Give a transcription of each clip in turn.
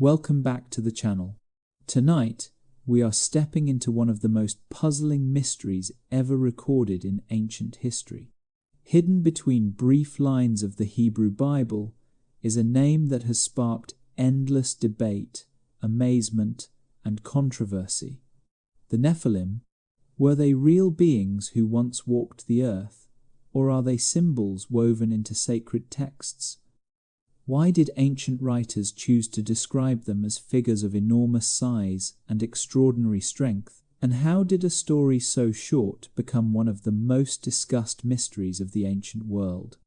Welcome back to the channel. Tonight, we are stepping into one of the most puzzling mysteries ever recorded in ancient history. Hidden between brief lines of the Hebrew Bible is a name that has sparked endless debate, amazement, and controversy. The Nephilim, were they real beings who once walked the earth, or are they symbols woven into sacred texts? Why did ancient writers choose to describe them as figures of enormous size and extraordinary strength? And how did a story so short become one of the most discussed mysteries of the ancient world?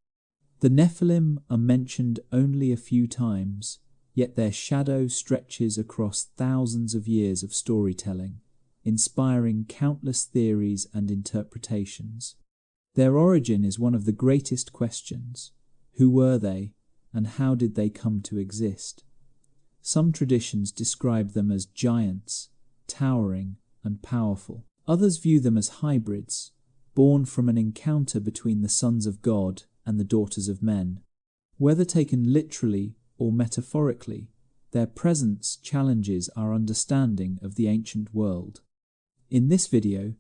The Nephilim are mentioned only a few times, yet their shadow stretches across thousands of years of storytelling, inspiring countless theories and interpretations. Their origin is one of the greatest questions. Who were they, and how did they come to exist? Some traditions describe them as giants, towering and powerful. Others view them as hybrids, born from an encounter between the sons of God and the daughters of men. Whether taken literally or metaphorically, their presence challenges our understanding of the ancient world. In this video,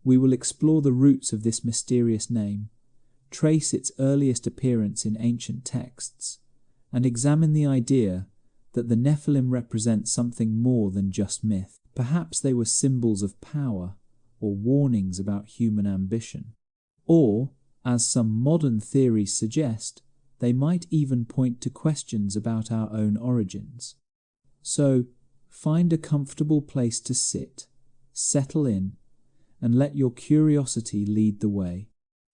we will explore the roots of this mysterious name, trace its earliest appearance in ancient texts, and examine the idea that the Nephilim represent something more than just myth. Perhaps they were symbols of power or warnings about human ambition. Or, as some modern theories suggest, they might even point to questions about our own origins. So, find a comfortable place to sit, settle in, and let your curiosity lead the way.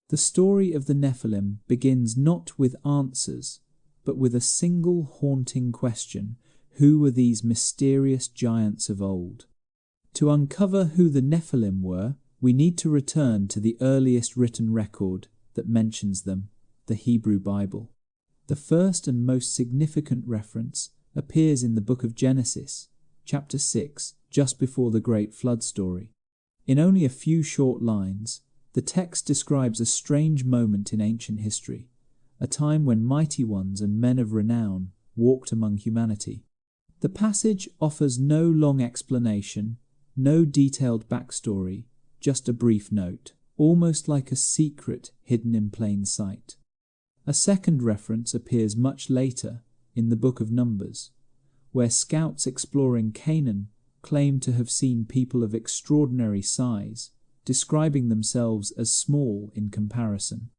The story of the Nephilim begins not with answers, but with a single haunting question: who were these mysterious giants of old? To uncover who the Nephilim were, we need to return to the earliest written record that mentions them, the Hebrew Bible. The first and most significant reference appears in the book of Genesis, chapter 6, just before the Great Flood story. In only a few short lines, the text describes a strange moment in ancient history, a time when mighty ones and men of renown walked among humanity. The passage offers no long explanation, no detailed backstory, just a brief note, almost like a secret hidden in plain sight. A second reference appears much later in the book of Numbers, where scouts exploring Canaan claim to have seen people of extraordinary size, describing themselves as small in comparison.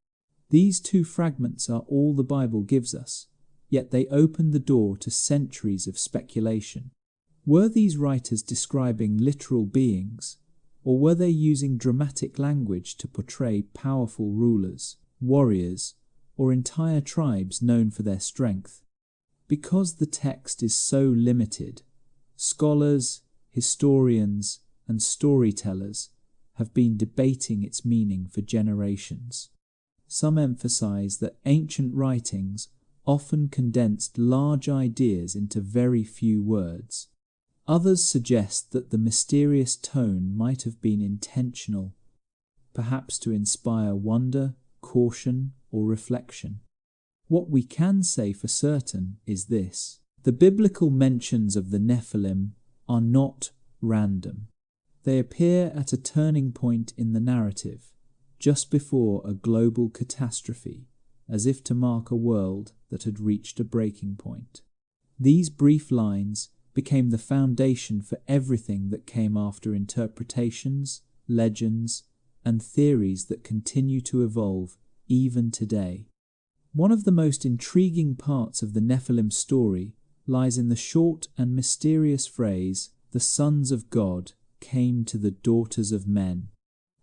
These two fragments are all the Bible gives us, yet they open the door to centuries of speculation. Were these writers describing literal beings, or were they using dramatic language to portray powerful rulers, warriors, or entire tribes known for their strength? Because the text is so limited, scholars, historians, and storytellers have been debating its meaning for generations. Some emphasize that ancient writings often condensed large ideas into very few words. Others suggest that the mysterious tone might have been intentional, perhaps to inspire wonder, caution, or reflection. What we can say for certain is this: the biblical mentions of the Nephilim are not random. They appear at a turning point in the narrative, just before a global catastrophe, as if to mark a world that had reached a breaking point. These brief lines became the foundation for everything that came after: interpretations, legends, and theories that continue to evolve even today. One of the most intriguing parts of the Nephilim story lies in the short and mysterious phrase, "The sons of God came to the daughters of men."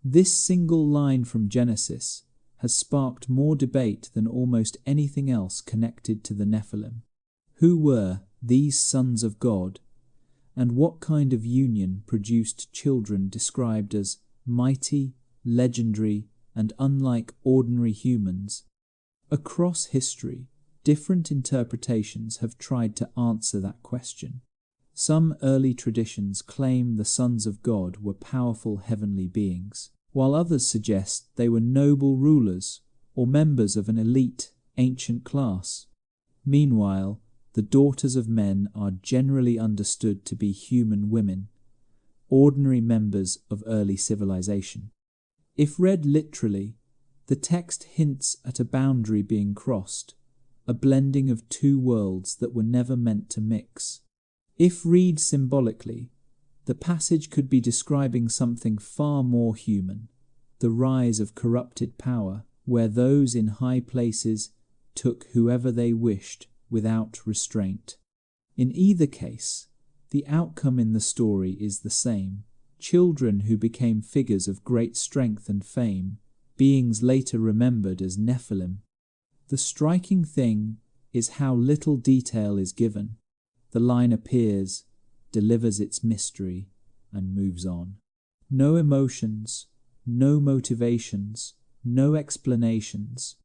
This single line from Genesis has sparked more debate than almost anything else connected to the Nephilim. Who were these sons of God, and what kind of union produced children described as mighty, legendary, and unlike ordinary humans? Across history, different interpretations have tried to answer that question. Some early traditions claim the sons of God were powerful heavenly beings, while others suggest they were noble rulers or members of an elite, ancient class. Meanwhile, the daughters of men are generally understood to be human women, ordinary members of early civilization. If read literally, the text hints at a boundary being crossed, a blending of two worlds that were never meant to mix. If read symbolically, the passage could be describing something far more human, the rise of corrupted power, where those in high places took whoever they wished without restraint. In either case, the outcome in the story is the same: children who became figures of great strength and fame, beings later remembered as Nephilim. The striking thing is how little detail is given. The line appears, delivers its mystery, and moves on. No emotions, no motivations, no explanations.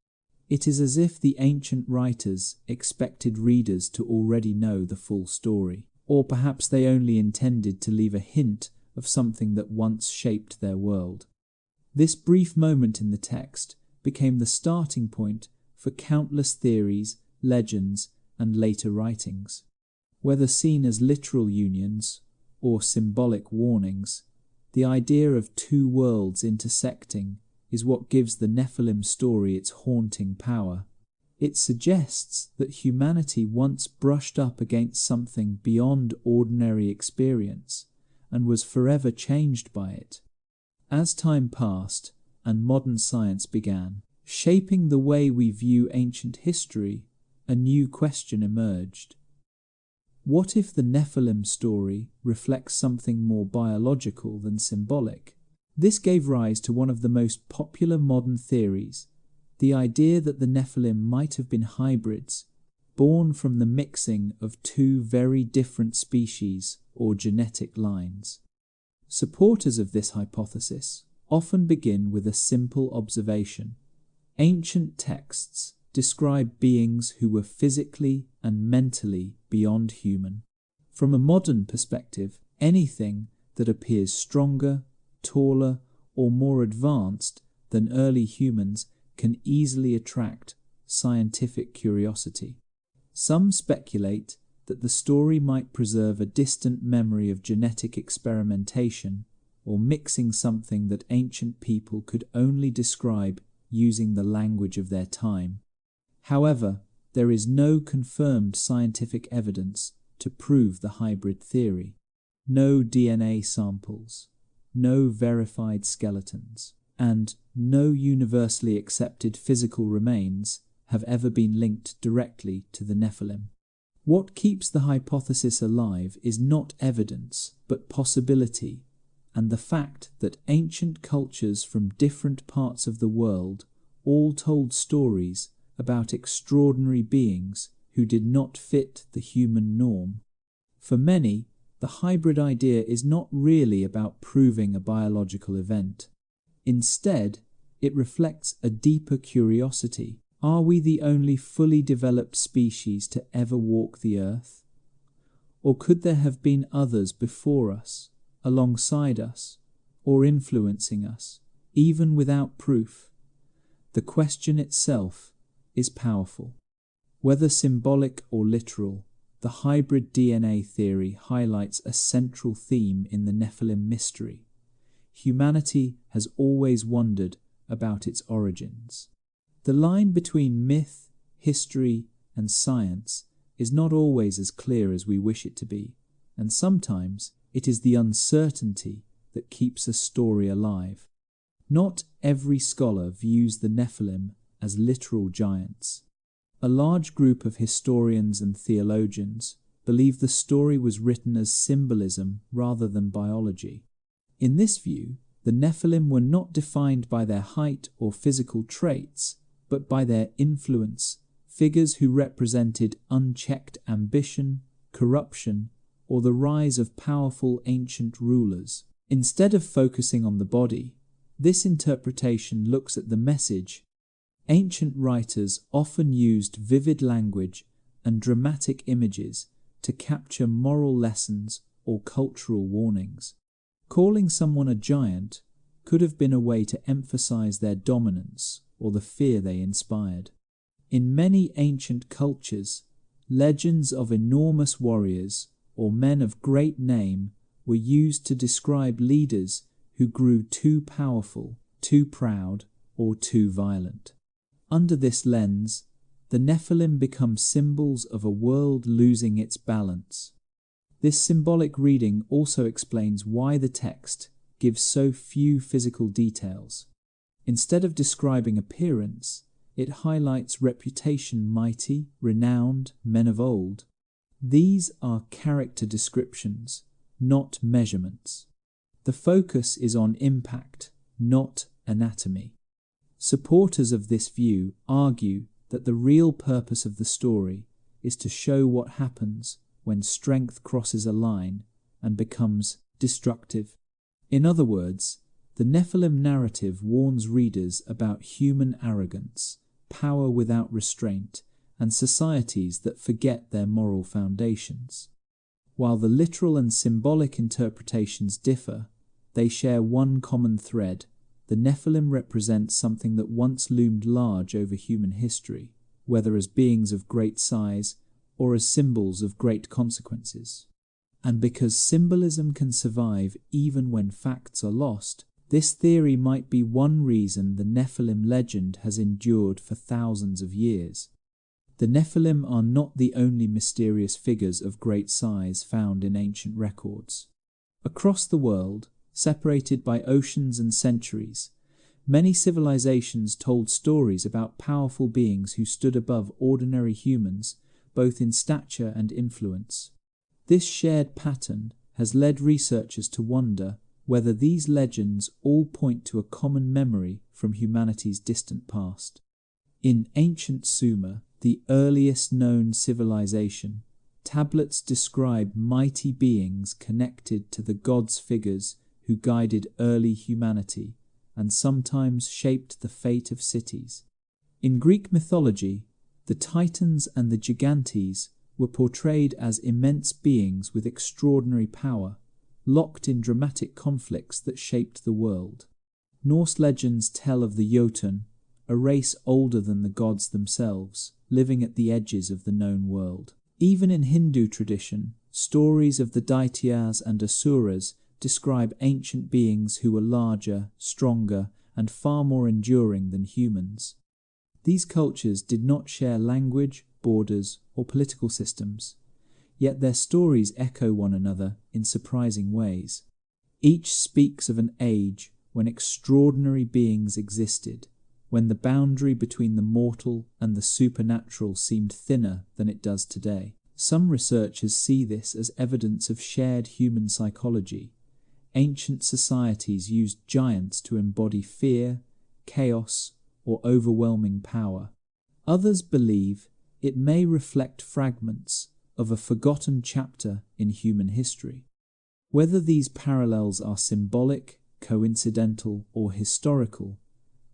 It is as if the ancient writers expected readers to already know the full story, or perhaps they only intended to leave a hint of something that once shaped their world. This brief moment in the text became the starting point for countless theories, legends, and later writings. Whether seen as literal unions or symbolic warnings, the idea of two worlds intersecting is what gives the Nephilim story its haunting power. It suggests that humanity once brushed up against something beyond ordinary experience and was forever changed by it. As time passed and modern science began, shaping the way we view ancient history, a new question emerged. What if the Nephilim story reflects something more biological than symbolic? This gave rise to one of the most popular modern theories, the idea that the Nephilim might have been hybrids, born from the mixing of two very different species or genetic lines. Supporters of this hypothesis often begin with a simple observation. Ancient texts describe beings who were physically and mentally beyond human. From a modern perspective, anything that appears stronger, taller, or more advanced than early humans can easily attract scientific curiosity. Some speculate that the story might preserve a distant memory of genetic experimentation or mixing something that ancient people could only describe using the language of their time. However, there is no confirmed scientific evidence to prove the hybrid theory. No DNA samples, no verified skeletons, and no universally accepted physical remains have ever been linked directly to the Nephilim. What keeps the hypothesis alive is not evidence, but possibility, and the fact that ancient cultures from different parts of the world all told stories about extraordinary beings who did not fit the human norm. For many, the hybrid idea is not really about proving a biological event. Instead, it reflects a deeper curiosity. Are we the only fully developed species to ever walk the earth? Or could there have been others before us, alongside us, or influencing us, even without proof? The question itself is powerful. Whether symbolic or literal, the hybrid DNA theory highlights a central theme in the Nephilim mystery. Humanity has always wondered about its origins. The line between myth, history, and science is not always as clear as we wish it to be, and sometimes it is the uncertainty that keeps a story alive. Not every scholar views the Nephilim as literal giants. A large group of historians and theologians believe the story was written as symbolism rather than biology. In this view, the Nephilim were not defined by their height or physical traits, but by their influence, figures who represented unchecked ambition, corruption, or the rise of powerful ancient rulers. Instead of focusing on the body, this interpretation looks at the message. Ancient writers often used vivid language and dramatic images to capture moral lessons or cultural warnings. Calling someone a giant could have been a way to emphasize their dominance or the fear they inspired. In many ancient cultures, Legends of enormous warriors or men of great name were used to describe leaders who grew too powerful, too proud, or too violent. Under this lens, the Nephilim become symbols of a world losing its balance. This symbolic reading also explains why the text gives so few physical details. Instead of describing appearance, it highlights reputation: mighty, renowned, men of old. These are character descriptions, not measurements. The focus is on impact, not anatomy. Supporters of this view argue that the real purpose of the story is to show what happens when strength crosses a line and becomes destructive. In other words, the Nephilim narrative warns readers about human arrogance, power without restraint, and societies that forget their moral foundations. While the literal and symbolic interpretations differ, they share one common thread. The Nephilim represent something that once loomed large over human history, whether as beings of great size or as symbols of great consequences. And because symbolism can survive even when facts are lost, this theory might be one reason the Nephilim legend has endured for thousands of years. The Nephilim are not the only mysterious figures of great size found in ancient records. Across the world, separated by oceans and centuries, many civilizations told stories about powerful beings who stood above ordinary humans, both in stature and influence. This shared pattern has led researchers to wonder whether these legends all point to a common memory from humanity's distant past. In ancient Sumer, the earliest known civilization, tablets describe mighty beings connected to the gods' figures who guided early humanity and sometimes shaped the fate of cities. In Greek mythology, the Titans and the Gigantes were portrayed as immense beings with extraordinary power, locked in dramatic conflicts that shaped the world. Norse legends tell of the Jotun, a race older than the gods themselves, living at the edges of the known world. Even in Hindu tradition, stories of the Daityas and Asuras describe ancient beings who were larger, stronger, and far more enduring than humans. These cultures did not share language, borders, or political systems, yet their stories echo one another in surprising ways. Each speaks of an age when extraordinary beings existed, when the boundary between the mortal and the supernatural seemed thinner than it does today. Some researchers see this as evidence of shared human psychology. Ancient societies used giants to embody fear, chaos, or overwhelming power. Others believe it may reflect fragments of a forgotten chapter in human history. Whether these parallels are symbolic, coincidental, or historical,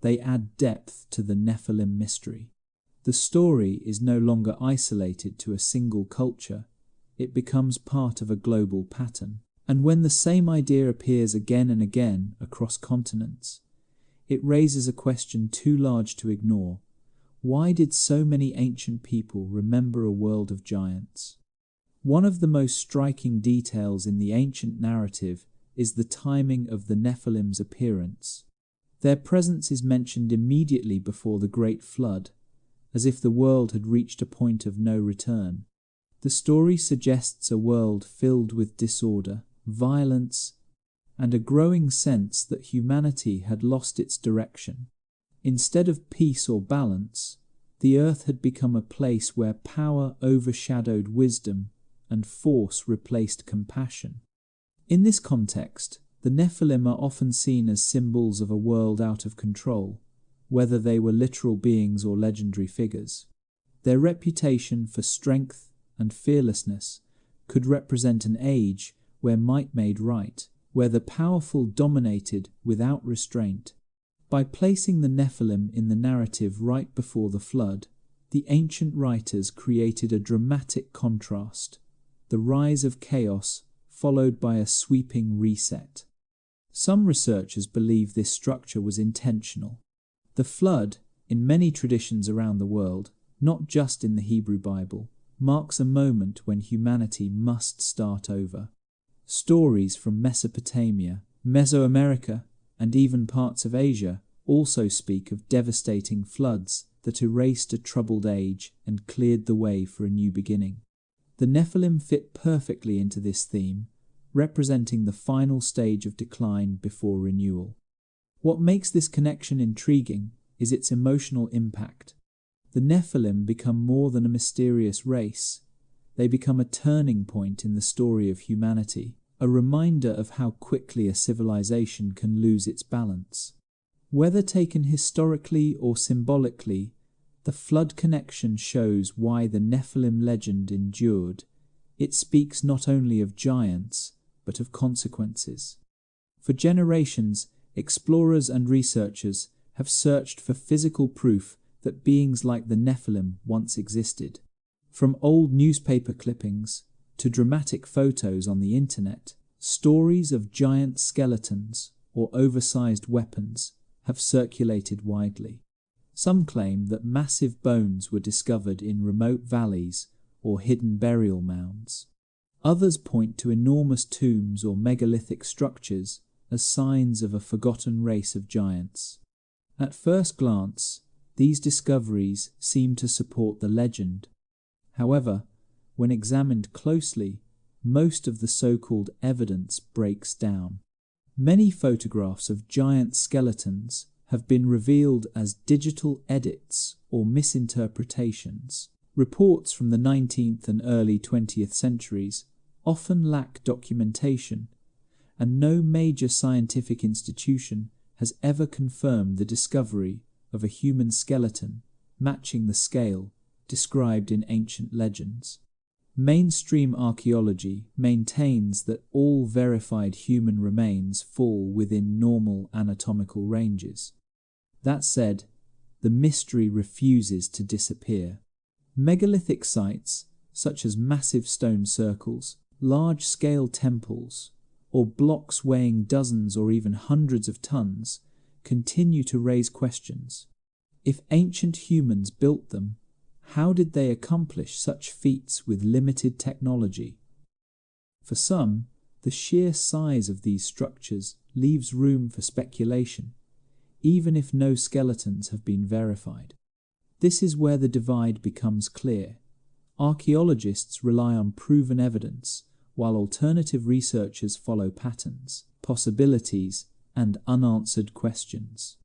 they add depth to the Nephilim mystery. The story is no longer isolated to a single culture, it becomes part of a global pattern. And when the same idea appears again and again across continents, it raises a question too large to ignore. Why did so many ancient people remember a world of giants? One of the most striking details in the ancient narrative is the timing of the Nephilim's appearance. Their presence is mentioned immediately before the Great Flood, as if the world had reached a point of no return. The story suggests a world filled with disorder, violence, and a growing sense that humanity had lost its direction. Instead of peace or balance, the earth had become a place where power overshadowed wisdom and force replaced compassion. In this context, the Nephilim are often seen as symbols of a world out of control, whether they were literal beings or legendary figures. Their reputation for strength and fearlessness could represent an age where might made right, where the powerful dominated without restraint. By placing the Nephilim in the narrative right before the flood, the ancient writers created a dramatic contrast: the rise of chaos followed by a sweeping reset. Some researchers believe this structure was intentional. The flood, in many traditions around the world, not just in the Hebrew Bible, marks a moment when humanity must start over. Stories from Mesopotamia, Mesoamerica, and even parts of Asia also speak of devastating floods that erased a troubled age and cleared the way for a new beginning. The Nephilim fit perfectly into this theme, representing the final stage of decline before renewal. What makes this connection intriguing is its emotional impact. The Nephilim become more than a mysterious race. They become a turning point in the story of humanity, a reminder of how quickly a civilization can lose its balance. Whether taken historically or symbolically, the flood connection shows why the Nephilim legend endured. It speaks not only of giants, but of consequences. For generations, explorers and researchers have searched for physical proof that beings like the Nephilim once existed. From old newspaper clippings to dramatic photos on the internet, stories of giant skeletons or oversized weapons have circulated widely. Some claim that massive bones were discovered in remote valleys or hidden burial mounds. Others point to enormous tombs or megalithic structures as signs of a forgotten race of giants. At first glance, these discoveries seem to support the legend. However, when examined closely, most of the so-called evidence breaks down. Many photographs of giant skeletons have been revealed as digital edits or misinterpretations. Reports from the 19th and early 20th centuries often lack documentation, and no major scientific institution has ever confirmed the discovery of a human skeleton matching the scale described in ancient legends. Mainstream archaeology maintains that all verified human remains fall within normal anatomical ranges. That said, the mystery refuses to disappear. Megalithic sites, such as massive stone circles, large-scale temples, or blocks weighing dozens or even hundreds of tons, continue to raise questions. If ancient humans built them, how did they accomplish such feats with limited technology? For some, the sheer size of these structures leaves room for speculation, even if no skeletons have been verified. This is where the divide becomes clear. Archaeologists rely on proven evidence, while alternative researchers follow patterns, possibilities, and unanswered questions.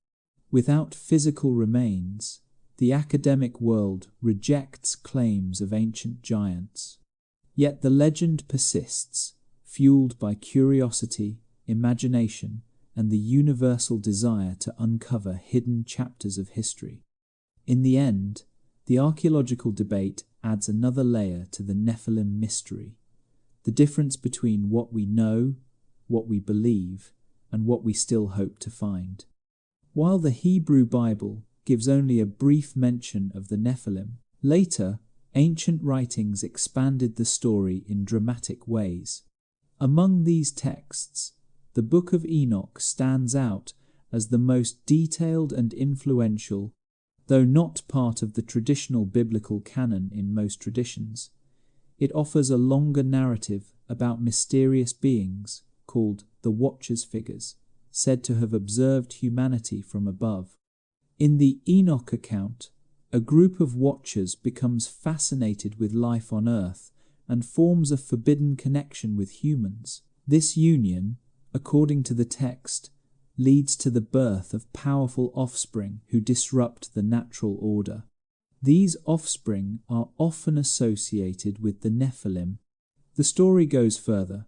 Without physical remains, the academic world rejects claims of ancient giants. Yet the legend persists, fueled by curiosity, imagination, and the universal desire to uncover hidden chapters of history. In the end, the archaeological debate adds another layer to the Nephilim mystery: the difference between what we know, what we believe, and what we still hope to find. While the Hebrew Bible gives only a brief mention of the Nephilim, later, ancient writings expanded the story in dramatic ways. Among these texts, the Book of Enoch stands out as the most detailed and influential. Though not part of the traditional biblical canon in most traditions, it offers a longer narrative about mysterious beings called the Watchers figures, said to have observed humanity from above. In the Enoch account, a group of Watchers becomes fascinated with life on Earth and forms a forbidden connection with humans. This union, according to the text, leads to the birth of powerful offspring who disrupt the natural order. These offspring are often associated with the Nephilim. The story goes further,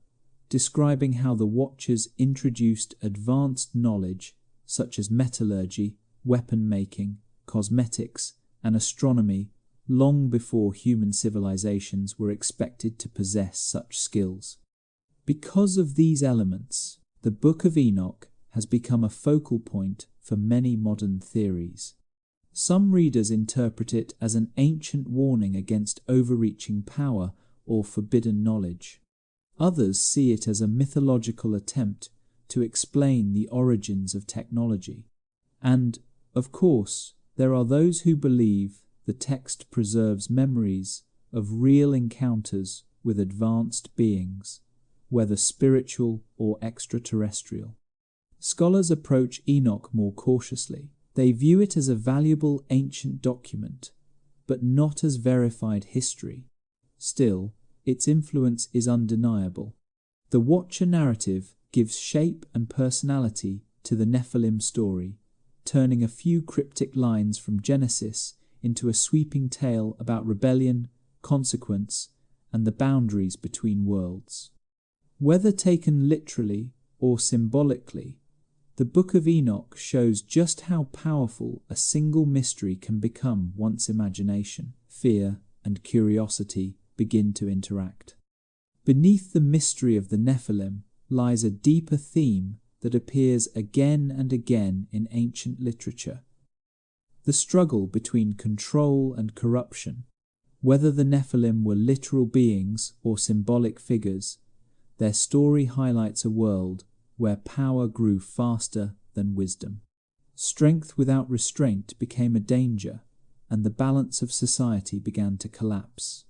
describing how the Watchers introduced advanced knowledge such as metallurgy, weapon making, cosmetics, and astronomy long before human civilizations were expected to possess such skills. Because of these elements, the Book of Enoch has become a focal point for many modern theories. Some readers interpret it as an ancient warning against overreaching power or forbidden knowledge. Others see it as a mythological attempt to explain the origins of technology. And, of course, there are those who believe the text preserves memories of real encounters with advanced beings, whether spiritual or extraterrestrial. Scholars approach Enoch more cautiously. They view it as a valuable ancient document, but not as verified history. Still, its influence is undeniable. The Watcher narrative gives shape and personality to the Nephilim story, turning a few cryptic lines from Genesis into a sweeping tale about rebellion, consequence, and the boundaries between worlds. Whether taken literally or symbolically, the Book of Enoch shows just how powerful a single mystery can become once imagination, fear, and curiosity begin to interact. Beneath the mystery of the Nephilim lies a deeper theme that appears again and again in ancient literature: the struggle between control and corruption. Whether the Nephilim were literal beings or symbolic figures, their story highlights a world where power grew faster than wisdom. Strength without restraint became a danger, and the balance of society began to collapse.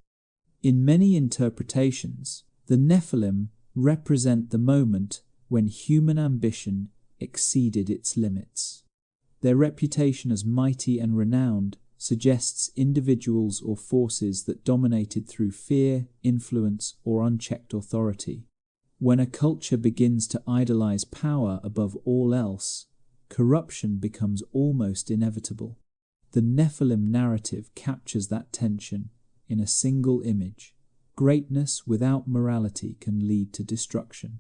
In many interpretations, the Nephilim represent the moment when human ambition exceeded its limits. Their reputation as mighty and renowned suggests individuals or forces that dominated through fear, influence, or unchecked authority. When a culture begins to idolize power above all else, corruption becomes almost inevitable. The Nephilim narrative captures that tension in a single image. Greatness without morality can lead to destruction.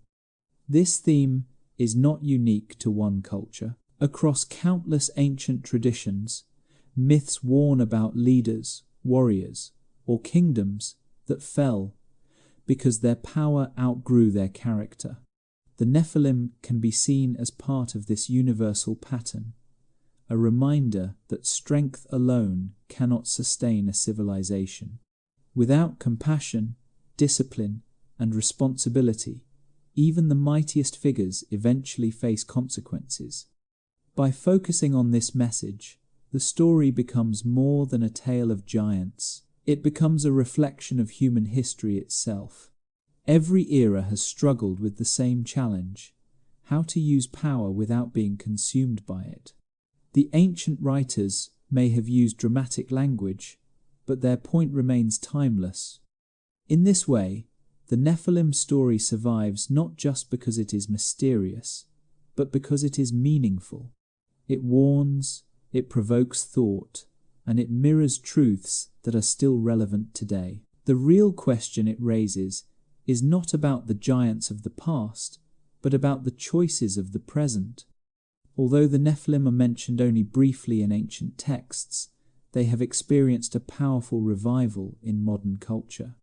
This theme is not unique to one culture. Across countless ancient traditions, myths warn about leaders, warriors, or kingdoms that fell because their power outgrew their character. The Nephilim can be seen as part of this universal pattern, a reminder that strength alone cannot sustain a civilization. Without compassion, discipline, and responsibility, even the mightiest figures eventually face consequences. By focusing on this message, the story becomes more than a tale of giants. It becomes a reflection of human history itself. Every era has struggled with the same challenge: how to use power without being consumed by it. The ancient writers may have used dramatic language, but their point remains timeless. In this way, the Nephilim story survives not just because it is mysterious, but because it is meaningful. It warns, it provokes thought, and it mirrors truths that are still relevant today. The real question it raises is not about the giants of the past, but about the choices of the present. Although the Nephilim are mentioned only briefly in ancient texts, they have experienced a powerful revival in modern culture.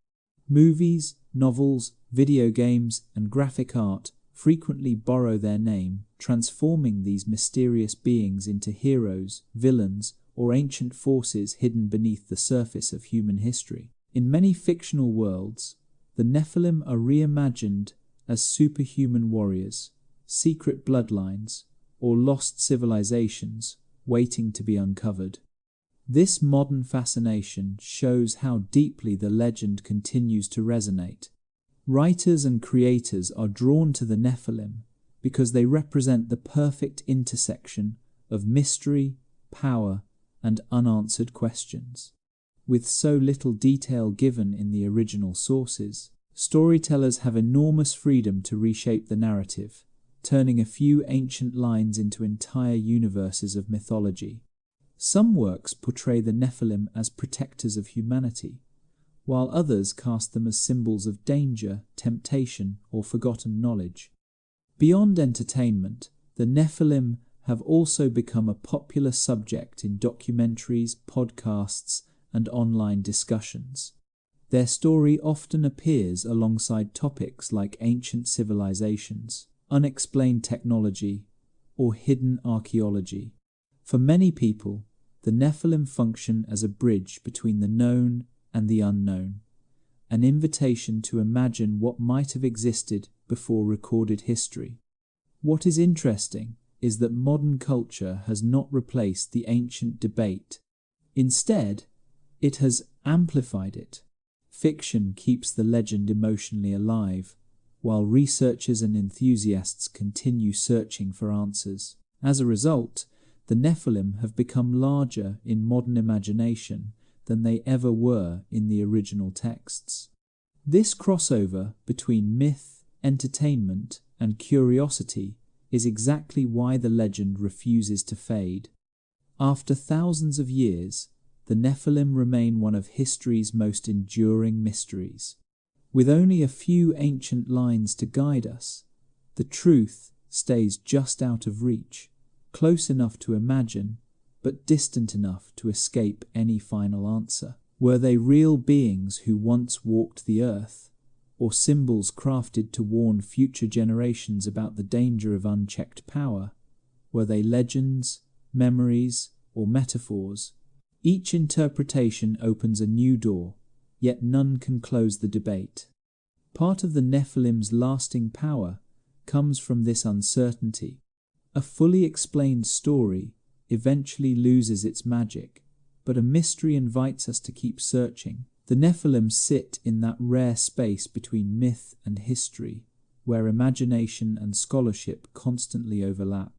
Movies, novels, video games, and graphic art frequently borrow their name, transforming these mysterious beings into heroes, villains, or ancient forces hidden beneath the surface of human history. In many fictional worlds, the Nephilim are reimagined as superhuman warriors, secret bloodlines, or lost civilizations waiting to be uncovered. This modern fascination shows how deeply the legend continues to resonate. Writers and creators are drawn to the Nephilim because they represent the perfect intersection of mystery, power, and unanswered questions. With so little detail given in the original sources, storytellers have enormous freedom to reshape the narrative, turning a few ancient lines into entire universes of mythology. Some works portray the Nephilim as protectors of humanity, while others cast them as symbols of danger, temptation, or forgotten knowledge. Beyond entertainment, the Nephilim have also become a popular subject in documentaries, podcasts, and online discussions. Their story often appears alongside topics like ancient civilizations, unexplained technology, or hidden archaeology. For many people, the Nephilim function as a bridge between the known and the unknown, an invitation to imagine what might have existed before recorded history. What is interesting is that modern culture has not replaced the ancient debate. Instead, it has amplified it. Fiction keeps the legend emotionally alive, while researchers and enthusiasts continue searching for answers. As a result, the Nephilim have become larger in modern imagination than they ever were in the original texts. This crossover between myth, entertainment, and curiosity is exactly why the legend refuses to fade. After thousands of years, the Nephilim remain one of history's most enduring mysteries. With only a few ancient lines to guide us, the truth stays just out of reach, close enough to imagine, but distant enough to escape any final answer. Were they real beings who once walked the earth, or symbols crafted to warn future generations about the danger of unchecked power? Were they legends, memories, or metaphors? Each interpretation opens a new door, yet none can close the debate. Part of the Nephilim's lasting power comes from this uncertainty. A fully explained story eventually loses its magic, but a mystery invites us to keep searching. The Nephilim sit in that rare space between myth and history, where imagination and scholarship constantly overlap.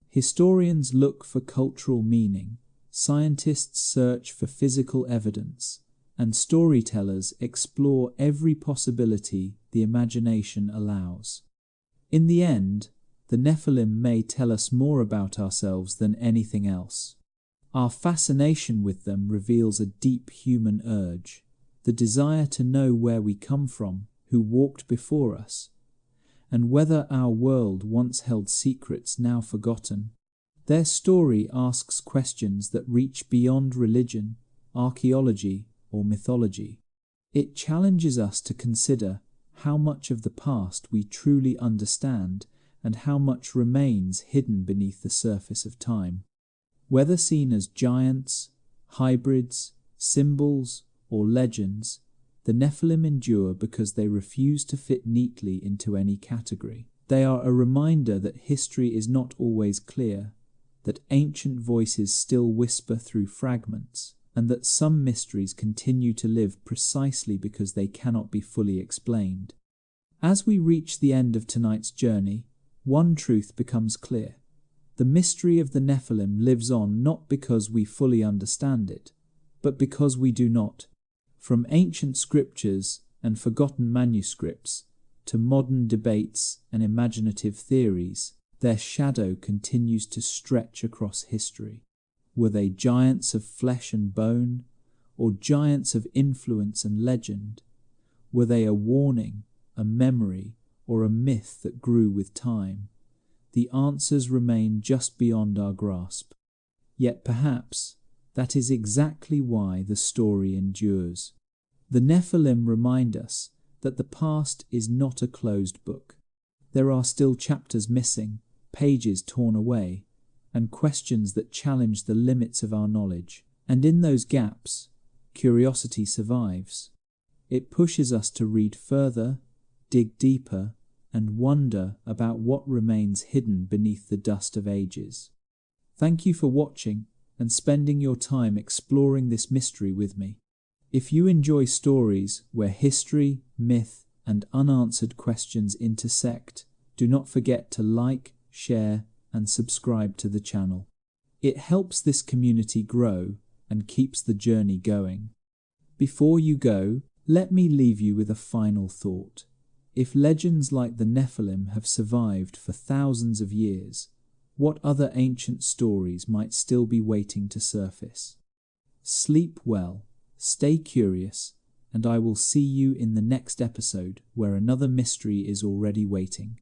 Historians look for cultural meaning, scientists search for physical evidence, and storytellers explore every possibility the imagination allows. In the end, the Nephilim may tell us more about ourselves than anything else. Our fascination with them reveals a deep human urge, the desire to know where we come from, who walked before us, and whether our world once held secrets now forgotten. Their story asks questions that reach beyond religion, archaeology, or mythology. It challenges us to consider how much of the past we truly understand and how much remains hidden beneath the surface of time. Whether seen as giants, hybrids, symbols, or legends, the Nephilim endure because they refuse to fit neatly into any category. They are a reminder that history is not always clear, that ancient voices still whisper through fragments, and that some mysteries continue to live precisely because they cannot be fully explained. As we reach the end of tonight's journey, one truth becomes clear. The mystery of the Nephilim lives on not because we fully understand it, but because we do not. From ancient scriptures and forgotten manuscripts to modern debates and imaginative theories, their shadow continues to stretch across history. Were they giants of flesh and bone, or giants of influence and legend? Were they a warning, a memory, or a myth that grew with time? The answers remain just beyond our grasp. Yet perhaps that is exactly why the story endures. The Nephilim remind us that the past is not a closed book. There are still chapters missing, pages torn away, and questions that challenge the limits of our knowledge. And in those gaps, curiosity survives. It pushes us to read further, dig deeper, and wonder about what remains hidden beneath the dust of ages. Thank you for watching and spending your time exploring this mystery with me. If you enjoy stories where history, myth, and unanswered questions intersect, do not forget to like, share, and subscribe to the channel. It helps this community grow and keeps the journey going. Before you go, let me leave you with a final thought. If legends like the Nephilim have survived for thousands of years, what other ancient stories might still be waiting to surface? Sleep well, stay curious, and I will see you in the next episode where another mystery is already waiting.